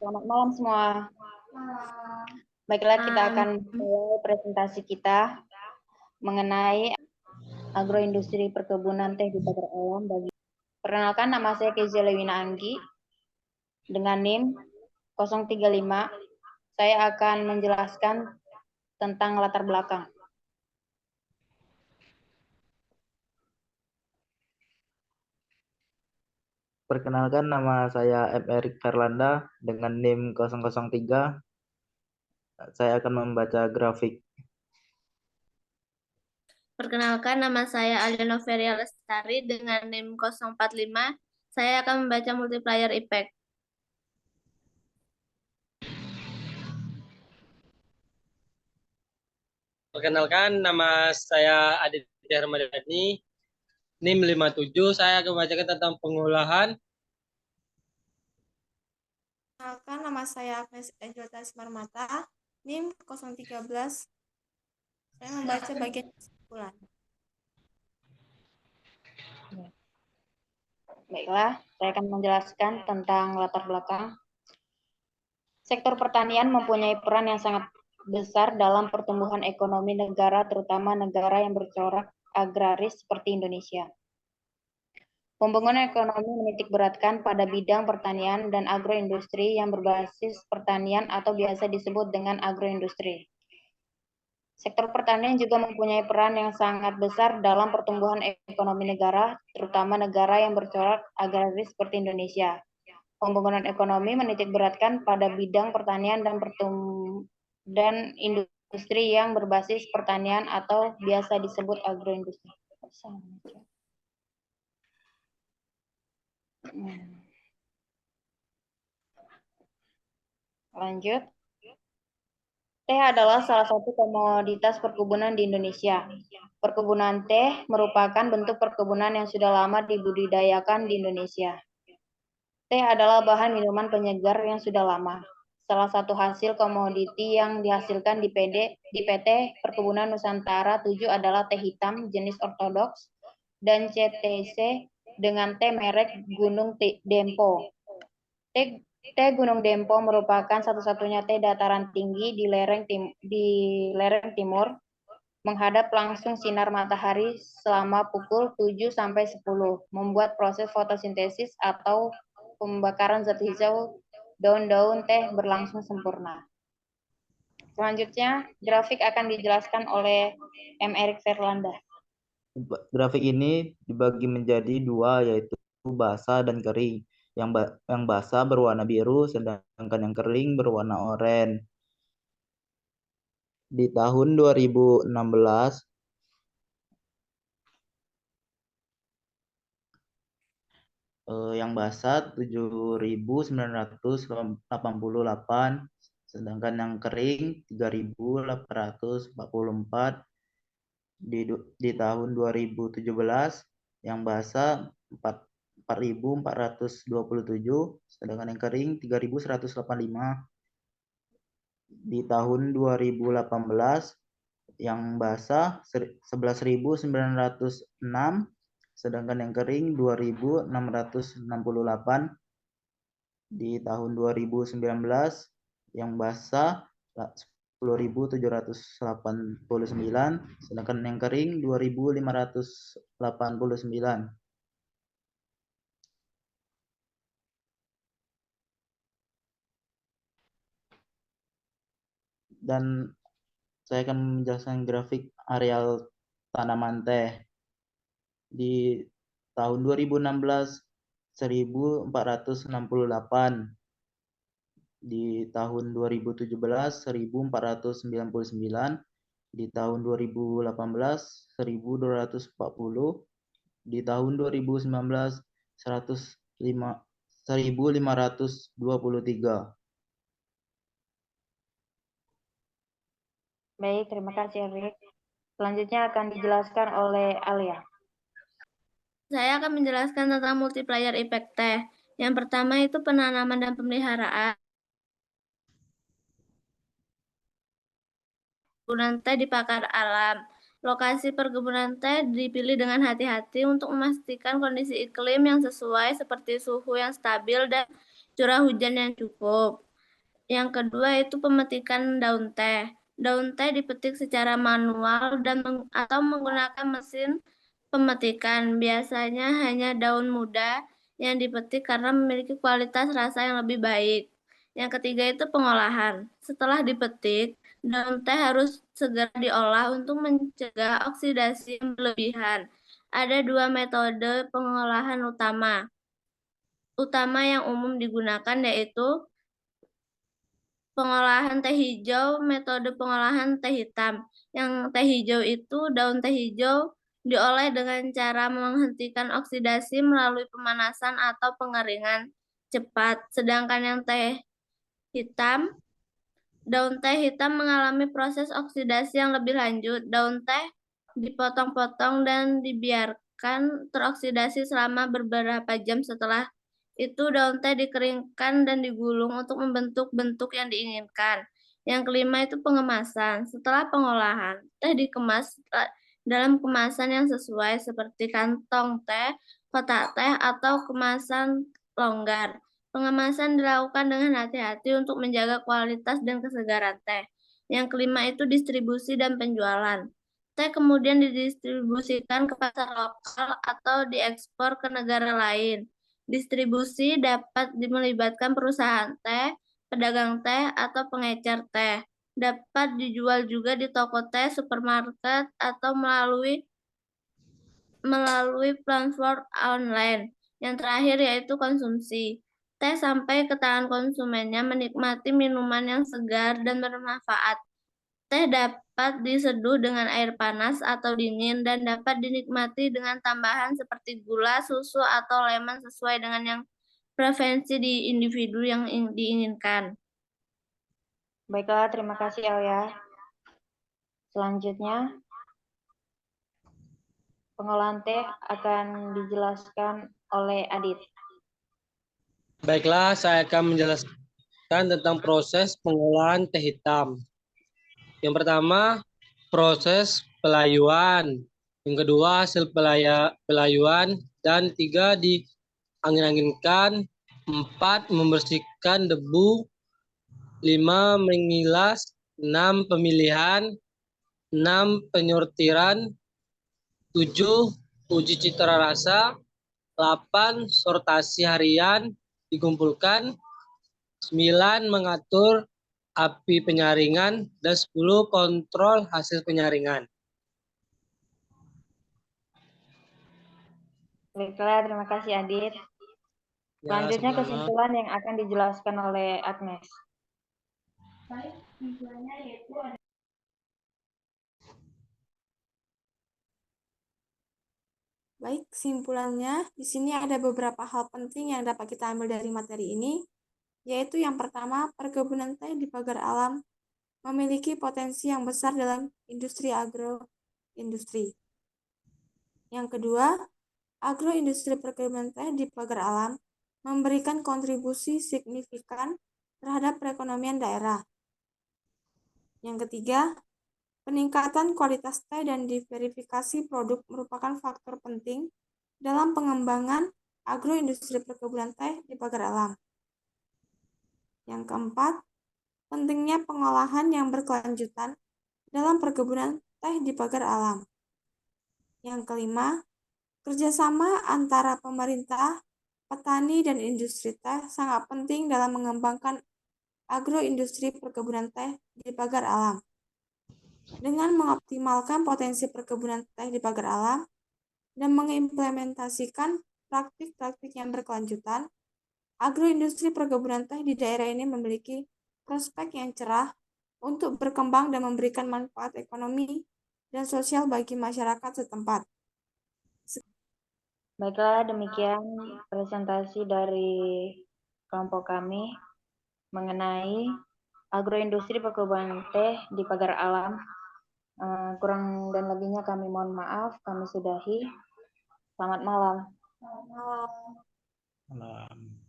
Selamat malam semua. Baiklah, kita akan mulai presentasi kita mengenai agroindustri perkebunan teh di Batar Alam. Perkenalkan, nama saya Kezia Lewina Anggi dengan NIM 035. Saya akan menjelaskan tentang latar belakang. Perkenalkan, nama saya M. Erik Ferlanda dengan NIM 003. Saya akan membaca grafik. Perkenalkan, nama saya Alia Noveria Lestari dengan NIM 045. Saya akan membaca multiplier effect. Perkenalkan, nama saya Aditya Ramadhani, NIM 57. Saya akan membacakan tentang pengolahan. Perkenalkan, nama saya Agnes Ejota Simarmata, NIM 013. Saya membaca bagian kesimpulan. Baiklah, saya akan menjelaskan tentang latar belakang. Sektor pertanian mempunyai peran yang sangat besar dalam pertumbuhan ekonomi negara, terutama negara yang bercorak agraris seperti Indonesia. Pembangunan ekonomi menitikberatkan pada bidang pertanian dan agroindustri yang berbasis pertanian atau biasa disebut dengan agroindustri. Sektor pertanian juga mempunyai peran yang sangat besar dalam pertumbuhan ekonomi negara, terutama negara yang bercorak agraris seperti Indonesia. Pembangunan ekonomi menitikberatkan pada bidang pertanian dan industri yang berbasis pertanian atau biasa disebut agroindustri. Lanjut. Teh adalah salah satu komoditas perkebunan di Indonesia. Perkebunan teh merupakan bentuk perkebunan yang sudah lama dibudidayakan di Indonesia. Teh adalah bahan minuman penyegar yang sudah lama. Salah satu hasil komoditi yang dihasilkan di PT Perkebunan Nusantara 7 adalah teh hitam jenis ortodoks dan CTC dengan teh merek Gunung Dempo. Teh Gunung Dempo merupakan satu-satunya teh dataran tinggi di lereng timur, menghadap langsung sinar matahari selama pukul 7 sampai 10, membuat proses fotosintesis atau pembakaran zat hijau daun-daun teh berlangsung sempurna. Selanjutnya, grafik akan dijelaskan oleh M. Erik Ferlanda. Grafik ini dibagi menjadi dua, yaitu basah dan kering. Yang basah berwarna biru, sedangkan yang kering berwarna oranye. Di tahun 2016, yang basah 7.988, sedangkan yang kering 3.844. Di tahun 2017, yang basah 4.427, sedangkan yang kering 3.185. Di tahun 2018, yang basah 11.906, sedangkan yang kering 2.668. Di tahun 2019, yang basah 10.789, sedangkan yang kering 2.589. Dan saya akan menjelaskan grafik areal tanaman teh. Di tahun 2016, 1.468. Di tahun 2017, 1.499. Di tahun 2018, 1.240. Di tahun 2019, 1.523. Baik, terima kasih Erik. Selanjutnya akan dijelaskan oleh Alia. Saya akan menjelaskan tentang multiplier effect teh. Yang pertama itu penanaman dan pemeliharaan. Perkebunan teh di Pakar Alam. Lokasi perkebunan teh dipilih dengan hati-hati untuk memastikan kondisi iklim yang sesuai seperti suhu yang stabil dan curah hujan yang cukup. Yang kedua itu pemetikan daun teh. Daun teh dipetik secara manual atau menggunakan mesin pemetikan. Biasanya hanya daun muda yang dipetik karena memiliki kualitas rasa yang lebih baik. Yang ketiga itu pengolahan. Setelah dipetik, daun teh harus segera diolah untuk mencegah oksidasi yang berlebihan. Ada dua metode pengolahan utama yang umum digunakan, yaitu pengolahan teh hijau, metode pengolahan teh hitam. Yang teh hijau itu daun teh hijau diolah dengan cara menghentikan oksidasi melalui pemanasan atau pengeringan cepat. Sedangkan yang teh hitam, daun teh hitam mengalami proses oksidasi yang lebih lanjut. Daun teh dipotong-potong dan dibiarkan teroksidasi selama beberapa jam. Setelah itu daun teh dikeringkan dan digulung untuk membentuk bentuk yang diinginkan. Yang kelima itu pengemasan. Setelah pengolahan, teh dikemas dalam kemasan yang sesuai seperti kantong teh, kotak teh, atau kemasan longgar. Pengemasan dilakukan dengan hati-hati untuk menjaga kualitas dan kesegaran teh. Yang kelima itu distribusi dan penjualan. Teh kemudian didistribusikan ke pasar lokal atau diekspor ke negara lain. Distribusi dapat melibatkan perusahaan teh, pedagang teh, atau pengecer teh. Dapat dijual juga di toko teh, supermarket, atau melalui platform online. Yang terakhir yaitu konsumsi. Teh sampai ke tangan konsumennya menikmati minuman yang segar dan bermanfaat. Teh dapat diseduh dengan air panas atau dingin dan dapat dinikmati dengan tambahan seperti gula, susu, atau lemon sesuai dengan yang preferensi di individu yang diinginkan. Baiklah, terima kasih Alia. Selanjutnya, pengolahan teh akan dijelaskan oleh Adit. Baiklah, saya akan menjelaskan tentang proses pengolahan teh hitam. Yang pertama, proses pelayuan. Yang kedua, hasil pelayuan. Dan 3, diangin-anginkan. 4, membersihkan debu. 5, mengilas. 6, pemilihan. 6, penyortiran. 7, uji citra rasa. 8, sortasi harian dikumpulkan. 9, mengatur api penyaringan, dan 10, kontrol hasil penyaringan. Baiklah, terima kasih Adit. Selanjutnya kesimpulan yang akan dijelaskan oleh Agnes. Baik, kesimpulannya yaitu Baik, kesimpulannya di sini ada beberapa hal penting yang dapat kita ambil dari materi ini, yaitu yang pertama, perkebunan teh di pagar alam memiliki potensi yang besar dalam industri agroindustri. Yang kedua, agroindustri perkebunan teh di pagar alam memberikan kontribusi signifikan terhadap perekonomian daerah. Yang ketiga, peningkatan kualitas teh dan diverifikasi produk merupakan faktor penting dalam pengembangan agroindustri perkebunan teh di pagar alam. Yang keempat, pentingnya pengolahan yang berkelanjutan dalam perkebunan teh di pagar alam. Yang kelima, kerjasama antara pemerintah, petani, dan industri teh sangat penting dalam mengembangkan agroindustri perkebunan teh di pagar alam. Dengan mengoptimalkan potensi perkebunan teh di pagar alam dan mengimplementasikan praktik-praktik yang berkelanjutan, agroindustri perkebunan teh di daerah ini memiliki prospek yang cerah untuk berkembang dan memberikan manfaat ekonomi dan sosial bagi masyarakat setempat. Baiklah, demikian presentasi dari kelompok kami mengenai agroindustri perkebunan teh di pagar alam. Kurang dan lebihnya kami mohon maaf, kami sudahi. Selamat malam. Malam.